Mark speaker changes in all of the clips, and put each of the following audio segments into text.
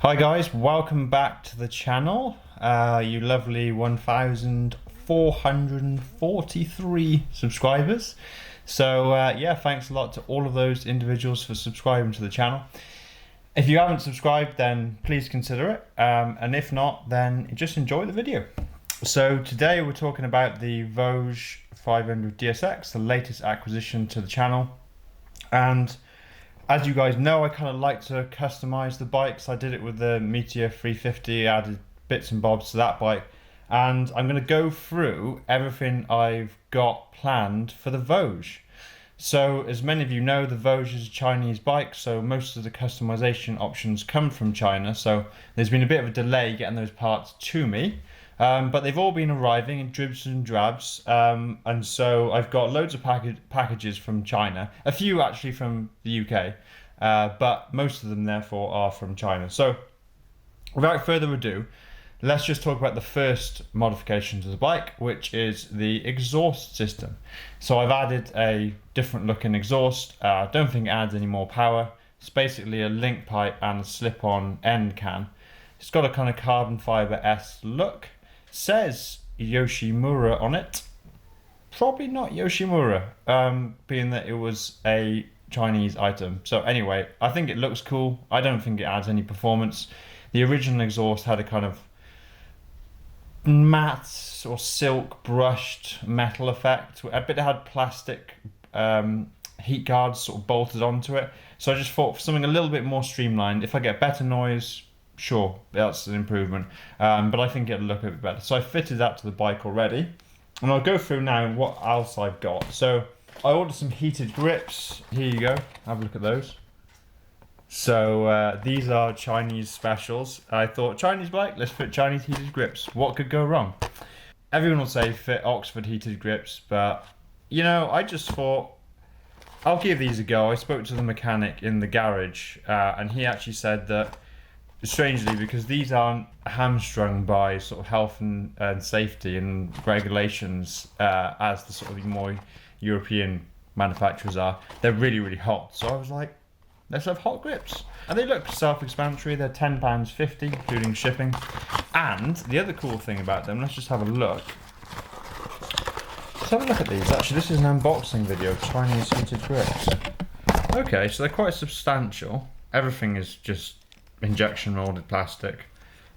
Speaker 1: Hi guys, welcome back to the channel. You lovely 1,443 subscribers. So yeah, thanks a lot to all of those individuals for subscribing to the channel. If you haven't subscribed, then please consider it. And if not, then just enjoy the video. So today we're talking about the Voge 500 DSX, the latest acquisition to the channel. And as you guys know, I kind of like to customize the bikes. I did it with the Meteor 350, added bits and bobs to that bike. And I'm going to go through everything I've got planned for the Voge. So as many of you know, the Voge is a Chinese bike, so most of the customization options come from China. So there's been a bit of a delay getting those parts to me. But they've all been arriving in dribs and drabs, and so I've got loads of packages from China, a few actually from the UK, but most of them therefore are from China. So without further ado, let's just talk about the first modification to the bike, which is the exhaust system. So I've added a different looking exhaust. I don't think it adds any more power. It's basically a link pipe and a slip-on end can. It's got a kind of carbon fiber-esque look. Says Yoshimura on it. Probably not Yoshimura, being that it was a Chinese item. So anyway, I think it looks cool. I don't think it adds any performance. The original exhaust had a kind of matte or silk brushed metal effect, but it had plastic heat guards sort of bolted onto it. So I just thought for something a little bit more streamlined, if I get better noise, sure, that's an improvement, but I think it'll look a bit better. So I fitted that to the bike already, and I'll go through now what else I've got. So I ordered some heated grips. Here you go, have a look at those. So these are Chinese specials. I thought, Chinese bike, let's fit Chinese heated grips. What could go wrong? Everyone will say fit Oxford heated grips, but you know, I just thought, I'll give these a go. I spoke to the mechanic in the garage, and he actually said that, strangely, because these aren't hamstrung by sort of health and safety and regulations as the sort of more European manufacturers are, they're really, really hot. So I was like, let's have hot grips. And they look self-explanatory. They're £10.50, including shipping. And the other cool thing about them, let's just have a look. Let's have a look at these. Actually, this is an unboxing video of Chinese heated grips. Okay, so they're quite substantial. Everything is just injection molded plastic.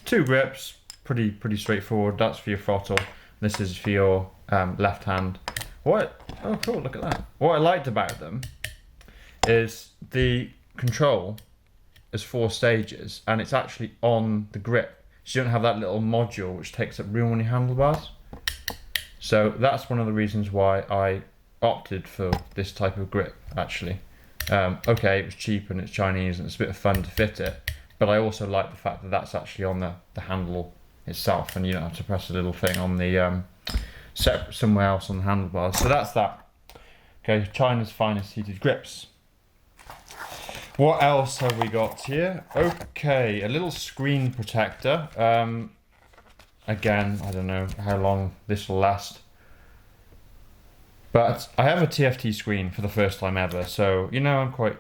Speaker 1: Two grips, pretty straightforward. That's for your throttle. This is for your left hand. Oh cool, look at that. What I liked about them is the control is 4 stages, and it's actually on the grip. So you don't have that little module which takes up room on your handlebars. So that's one of the reasons why I opted for this type of grip, actually. Okay, it was cheap and it's Chinese and it's a bit of fun to fit it, but I also like the fact that that's actually on the handle itself, and you don't have to press a little thing on the set somewhere else on the handlebars. So that's that. Okay, China's finest heated grips. What else have we got here? Okay, a little screen protector. Again, I don't know how long this will last, but I have a TFT screen for the first time ever, so you know I'm quite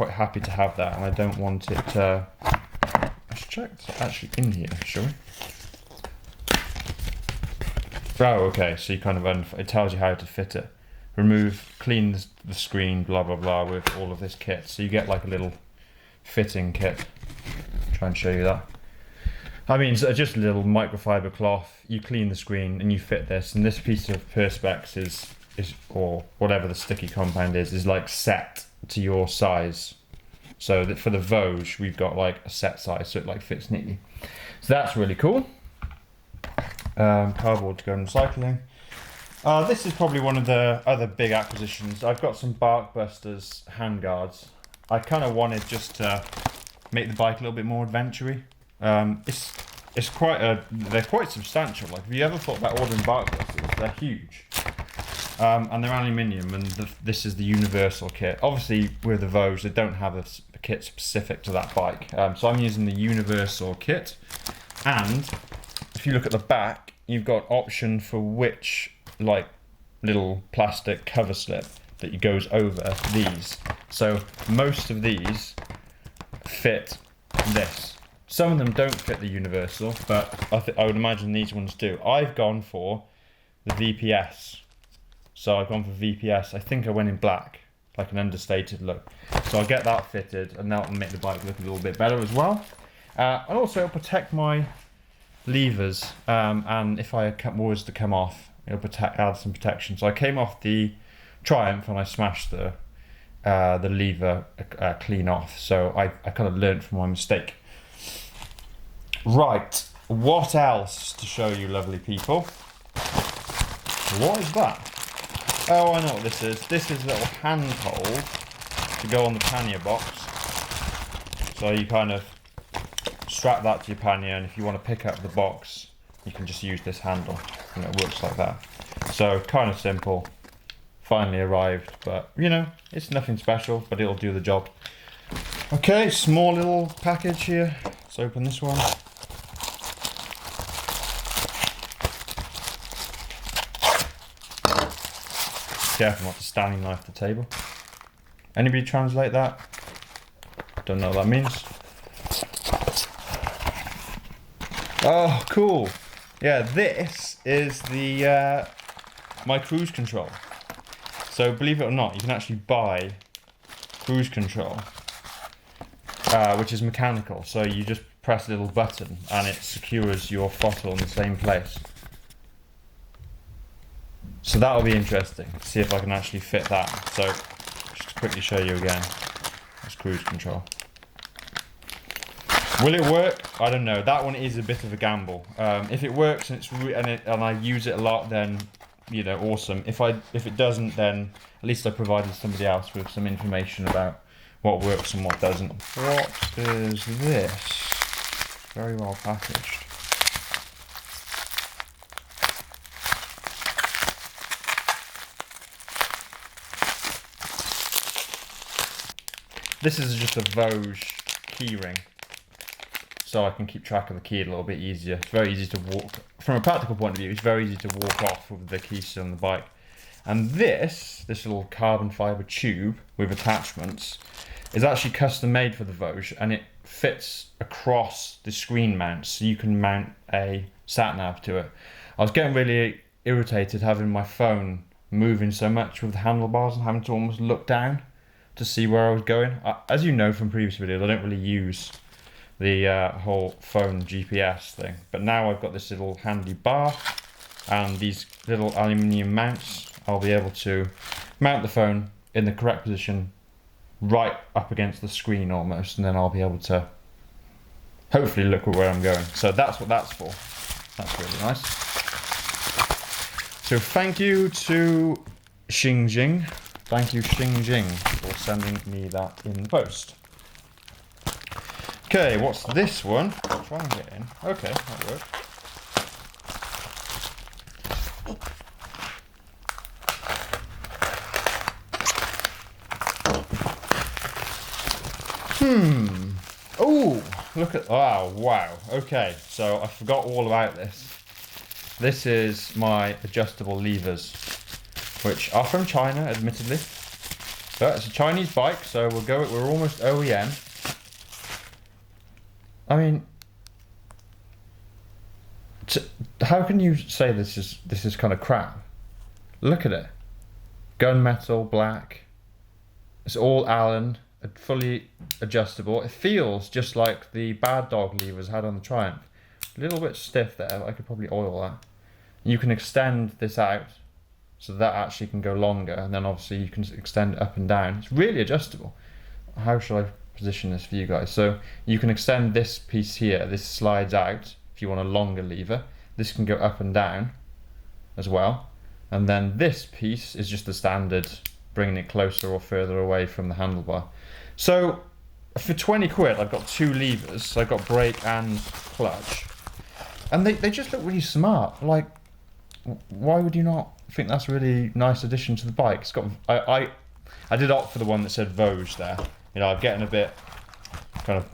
Speaker 1: happy to have that, and I don't want it. Let's check it's actually in here, shall we? Oh, okay. So you kind of it tells you how to fit it. Remove, clean the screen, blah blah blah, with all of this kit. So you get like a little fitting kit. Try and show you that. I mean, it's just a little microfiber cloth. You clean the screen and you fit this, and this piece of perspex is or whatever the sticky compound is like set to your size. So that for the Voge, we've got like a set size, so it like fits neatly. So that's really cool. Cardboard to go in recycling. This is probably one of the other big acquisitions. I've got some Barkbusters handguards. I kind of wanted just to make the bike a little bit more adventure-y. They're quite substantial. Like, if you ever thought about ordering Barkbusters, they're huge. And they're aluminium, and this is the universal kit. Obviously, with the Voge, they don't have a kit specific to that bike. So I'm using the universal kit. And if you look at the back, you've got option for which like little plastic cover slip that goes over these. So most of these fit this. Some of them don't fit the universal, but I would imagine these ones do. I've gone for the VPS. So I've gone for VPS. I think I went in black, like an understated look. So I'll get that fitted, and that will make the bike look a little bit better as well. And also it'll protect my levers, and if I was to come off, it'll add some protection. So I came off the Triumph and I smashed the lever clean off. So I kind of learned from my mistake. Right, what else to show you, lovely people? What is that? Oh, I know what this is. This is a little handhold to go on the pannier box. So you kind of strap that to your pannier, and if you want to pick up the box, you can just use this handle, and it works like that. So kind of simple. Finally arrived, but you know, it's nothing special, but it'll do the job. Okay, small little package here. Let's open this one. Careful not to standing knife the table. Anybody translate that? Don't know what that means. Oh, cool. Yeah, this is the my cruise control. So believe it or not, you can actually buy cruise control, which is mechanical. So you just press a little button and it secures your throttle in the same place. So that'll be interesting, see if I can actually fit that. So just to quickly show you again, that's cruise control. Will it work? I don't know. That one is a bit of a gamble. If it works and I use it a lot, then you know, awesome. If it doesn't, then at least I provided somebody else with some information about what works and what doesn't. What is this? Very well packaged. This is just a Voge keyring, so I can keep track of the key a little bit easier. It's very easy to walk, from a practical point of view, it's very easy to walk off with the key still on the bike. And this little carbon fibre tube with attachments is actually custom made for the Voge, and it fits across the screen mount, so you can mount a sat nav to it. I was getting really irritated having my phone moving so much with the handlebars and having to almost look down to see where I was going. As you know from previous videos, I don't really use the whole phone GPS thing, but now I've got this little handy bar and these little aluminium mounts. I'll be able to mount the phone in the correct position right up against the screen almost, and then I'll be able to hopefully look at where I'm going. So that's what that's for. That's really nice. So thank you to Xingjing. Thank you, Xingjing, for sending me that in post. Okay, what's this one? I'll try and get in. Okay, that worked. Oh, look at, oh, wow. Okay, so I forgot all about this. This is my adjustable levers, which are from China, admittedly. But it's a Chinese bike, so we're almost OEM. I mean, how can you say this is kind of crap? Look at it. Gunmetal, black. It's all Allen, fully adjustable. It feels just like the Bad Dog levers had on the Triumph. A little bit stiff there, but I could probably oil that. You can extend this out, so that actually can go longer, and then obviously you can extend it up and down. It's really adjustable. How shall I position this for you guys? So you can extend this piece here. This slides out if you want a longer lever. This can go up and down as well. And then this piece is just the standard, bringing it closer or further away from the handlebar. So for 20 quid, I've got two levers. So I've got brake and clutch. And they just look really smart. Like, why would you not think that's a really nice addition to the bike? It's got, I did opt for the one that said Voge there. You know, I'm getting a bit kind of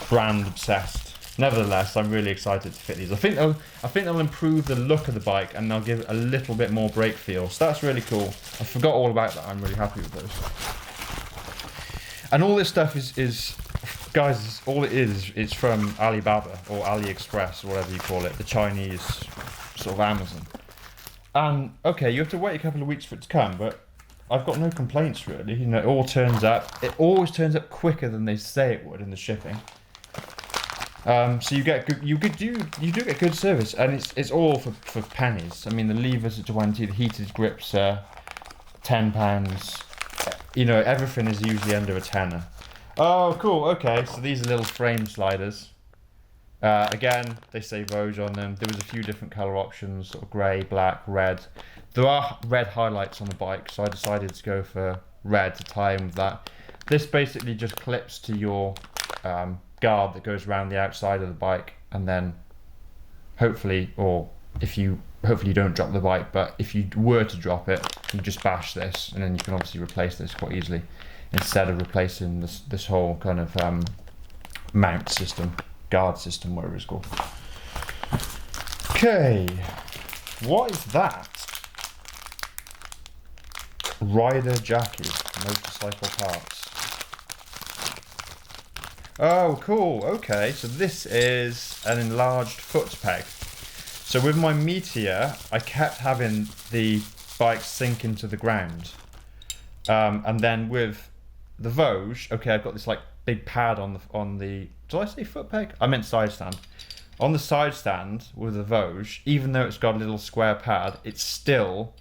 Speaker 1: brand obsessed. Nevertheless, I'm really excited to fit these. I think they'll improve the look of the bike, and they'll give it a little bit more brake feel. So that's really cool. I forgot all about that. I'm really happy with those. And all this stuff is guys, all it is, it's from Alibaba or AliExpress or whatever you call it, the Chinese sort of Amazon. And okay, you have to wait a couple of weeks for it to come, but I've got no complaints really. You know, it all turns up. It always turns up quicker than they say it would in the shipping. So you get good, you do get good service, and it's all for pennies. I mean, the levers are 20, the heated grips are £10. You know, everything is usually under a tenner. Oh, cool. Okay, so these are little frame sliders. Again, they say Voge on them. There was a few different colour options, sort of grey, black, red. There are red highlights on the bike, so I decided to go for red to tie in with that. This basically just clips to your guard that goes around the outside of the bike, and then hopefully you don't drop the bike, but if you were to drop it, you just bash this, and then you can obviously replace this quite easily, instead of replacing this whole kind of mount system, guard system, whatever it's called. Okay, what is that? Rider Jackie, motorcycle parts. Oh, cool. Okay, so this is an enlarged foot peg. So with my Meteor, I kept having the bike sink into the ground. And then with the Voge, okay, I've got this like big pad on the did I say foot peg? I meant side stand. On the side stand with the Voge, even though it's got a little square pad, it still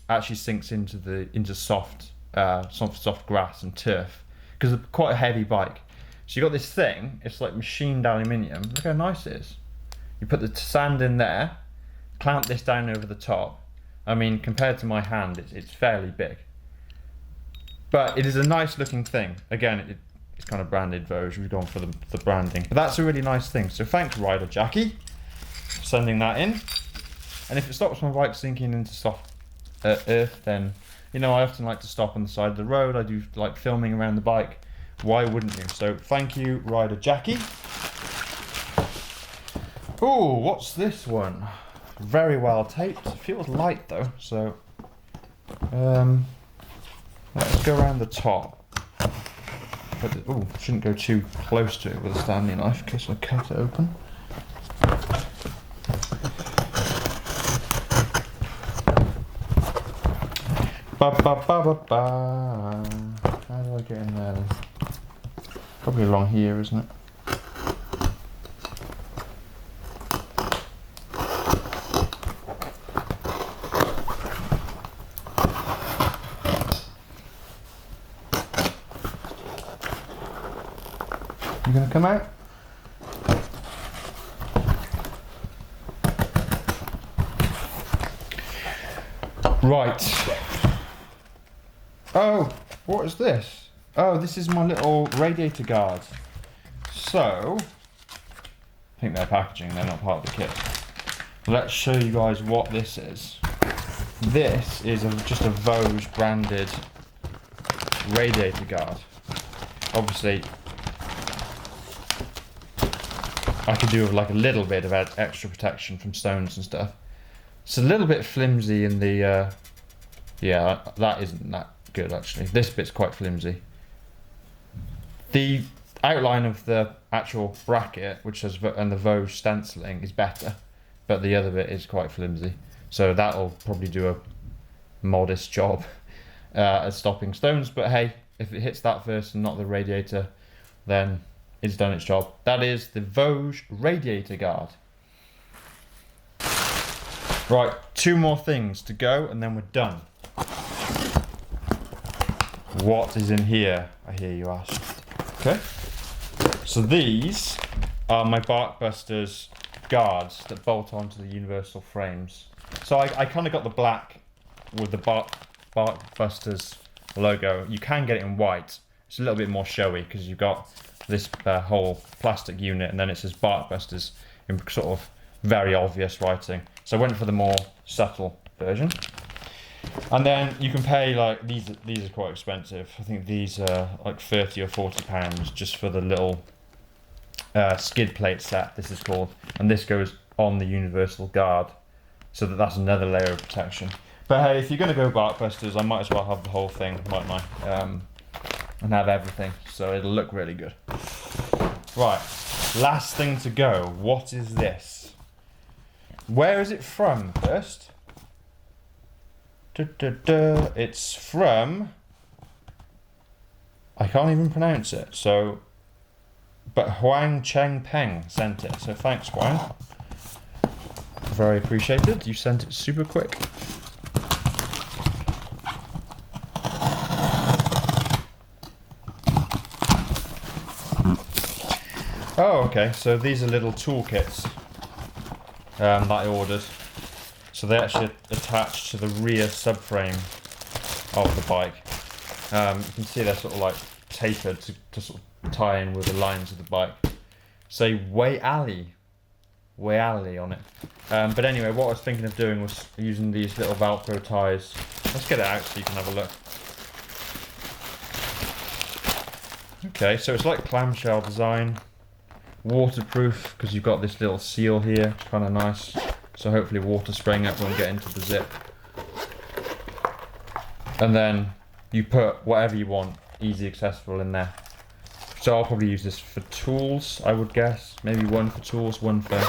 Speaker 1: actually sinks into soft grass and turf, because it's quite a heavy bike. So you got this thing, it's like machined aluminium. Look how nice it is. You put the sand in there, clamp this down over the top. I mean, compared to my hand, it's fairly big. But it is a nice looking thing. Again, it's kind of branded Voge. We've gone for the branding. But that's a really nice thing. So thanks, Rider Jackie, for sending that in. And if it stops my bike sinking into soft earth, then, you know, I often like to stop on the side of the road. I do like filming around the bike. Why wouldn't you? So thank you, Rider Jackie. Oh, what's this one? Very well taped. It feels light though, so let's go around the top. But oh, shouldn't go too close to it with a Stanley knife in case I cut it open. Ba ba ba ba ba. How do I get in there? Probably along here, isn't it? You gonna come out? Right. Oh, what is this? Oh, this is my little radiator guard. So, I think they're packaging, they're not part of the kit. Let's show you guys what this is. This is just a Voge branded radiator guard. Obviously, I could do with like a little bit of extra protection from stones and stuff. It's a little bit flimsy in the, yeah, that isn't that good actually. This bit's quite flimsy. The outline of the actual bracket, which has and the Voge stenciling, is better, but the other bit is quite flimsy. So that'll probably do a modest job at stopping stones. But hey, if it hits that first and not the radiator, then it's done its job. That is the Voge radiator guard. Right, 2 more things to go, and then we're done. What is in here, I hear you ask? Okay, so these are my Barkbusters guards that bolt onto the universal frames. So I kind of got the black with the Barkbusters logo. You can get it in white. It's a little bit more showy because you've got this whole plastic unit, and then it says Barkbusters in sort of very obvious writing. So I went for the more subtle version. And then you can pay, like, these are quite expensive. I think these are like 30 or 40 pounds just for the little skid plate set, this is called. And this goes on the universal guard, so that's another layer of protection. But hey, if you're going to go Barkbusters, I might as well have the whole thing, mightn't I? And have everything, so it'll look really good. Right, last thing to go. What is this? Where is it from first? It's from... I can't even pronounce it, so... But Huang Cheng Peng sent it, so thanks Huang. Very appreciated, you sent it super quick. Oh, okay, so these are little toolkits that I ordered. So they actually attach to the rear subframe of the bike. You can see they're sort of like tapered to sort of tie in with the lines of the bike. Say Way Alley on it. But anyway, what I was thinking of doing was using these little Velcro ties. Let's get it out so you can have a look. Okay, so it's like clamshell design. Waterproof, because you've got this little seal here, kind of nice. So hopefully water spraying up won't get into the zip. And then you put whatever you want, easy accessible in there. So I'll probably use this for tools, I would guess. Maybe one for tools, one for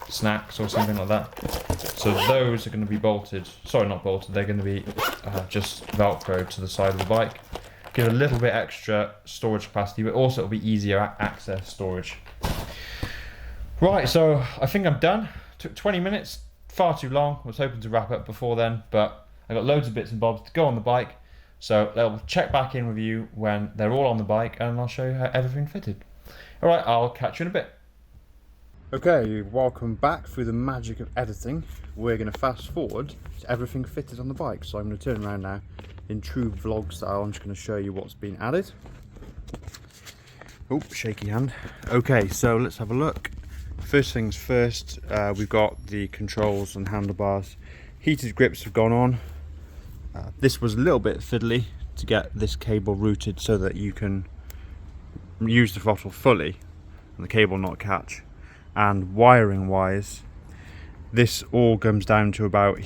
Speaker 1: snacks or something like that. So those are going to be bolted, sorry not bolted, they're going to be just Velcro to the side of the bike. Give a little bit extra storage capacity, but also it'll be easier access storage. Right, so I think I'm done. Took 20 minutes, far too long. I was hoping to wrap up before then, but I got loads of bits and bobs to go on the bike. So I'll check back in with you when they're all on the bike and I'll show you how everything fitted. All right, I'll catch you in a bit. Okay, welcome back through the magic of editing. We're going to fast forward to everything fitted on the bike. So I'm going to turn around now in true vlog style. I'm just going to show you what's been added. Oh, shaky hand. Okay, so let's have a look. First things first, we've got the controls and handlebars. Heated grips have gone on. This was a little bit fiddly to get this cable routed so that you can use the throttle fully and the cable not catch. And wiring wise, this all comes down to about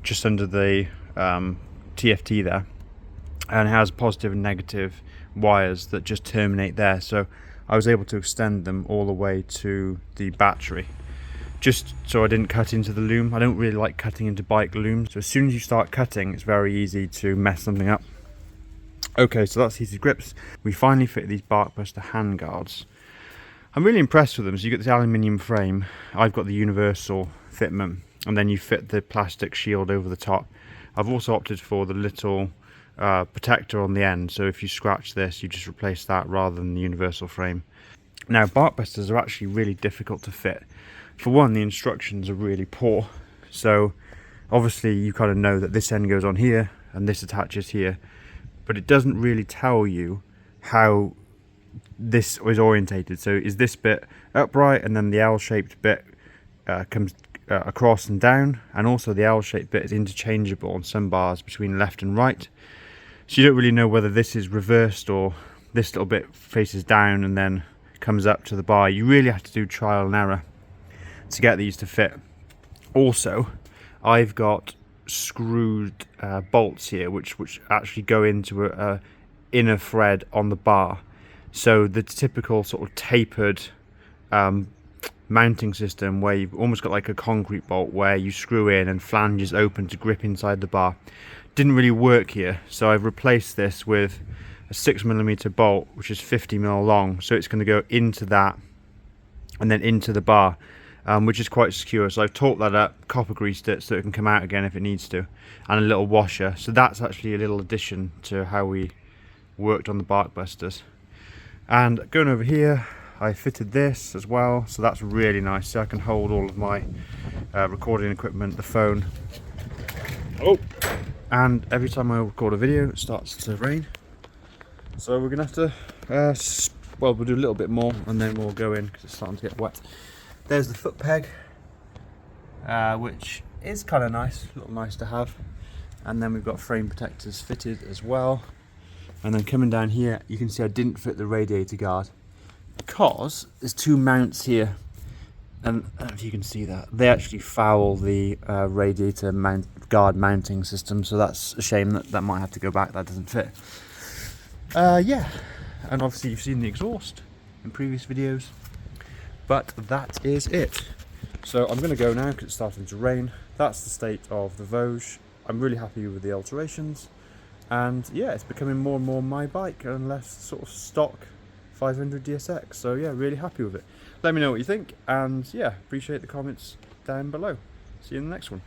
Speaker 1: just under the TFT there, and it has positive and negative wires that just terminate there. So I was able to extend them all the way to the battery, just so I didn't cut into the loom. I don't really like cutting into bike looms, so as soon as you start cutting, it's very easy to mess something up. Okay, so that's heated grips. We finally fit these Barkbuster hand guards. I'm really impressed with them. So you get this aluminium frame, I've got the universal fitment, and then you fit the plastic shield over the top. I've also opted for the little protector on the end, so if you scratch this you just replace that rather than the universal frame. Now Barkbusters are actually really difficult to fit. For one, the instructions are really poor, so obviously you kind of know that this end goes on here and this attaches here, but it doesn't really tell you how this is orientated. So is this bit upright and then the L-shaped bit comes across and down, and also the L-shaped bit is interchangeable on some bars between left and right. So you don't really know whether this is reversed or this little bit faces down and then comes up to the bar. You really have to do trial and error to get these to fit. Also, I've got screwed bolts here which actually go into a inner thread on the bar. So the typical sort of tapered mounting system where you've almost got like a concrete bolt where you screw in and flanges open to grip inside the bar didn't really work here. So I've replaced this with a 6mm bolt which is 50mm long, so it's going to go into that and then into the bar, which is quite secure. So I've torqued that up, copper greased it so it can come out again if it needs to, and a little washer. So that's actually a little addition to how we worked on the Barkbusters. And going over here, I fitted this as well, so that's really nice. So I can hold all of my recording equipment, the phone. Oh, and every time I record a video, it starts to rain. So we're gonna have to, well, we'll do a little bit more and then we'll go in because it's starting to get wet. There's the foot peg, which is kind of nice, a little nice to have. And then we've got frame protectors fitted as well. And then coming down here, you can see I didn't fit the radiator guard because there's two mounts here, and I don't know if you can see that, they actually foul the radiator guard mounting system, so that's a shame that might have to go back, that doesn't fit. Yeah, and obviously you've seen the exhaust in previous videos. But that is it. So I'm going to go now because it's starting to rain. That's the state of the Voge. I'm really happy with the alterations, and yeah, it's becoming more and more my bike and less sort of stock 500 DSX. So yeah, really happy with it. Let me know what you think, and yeah, appreciate the comments down below. See you in the next one.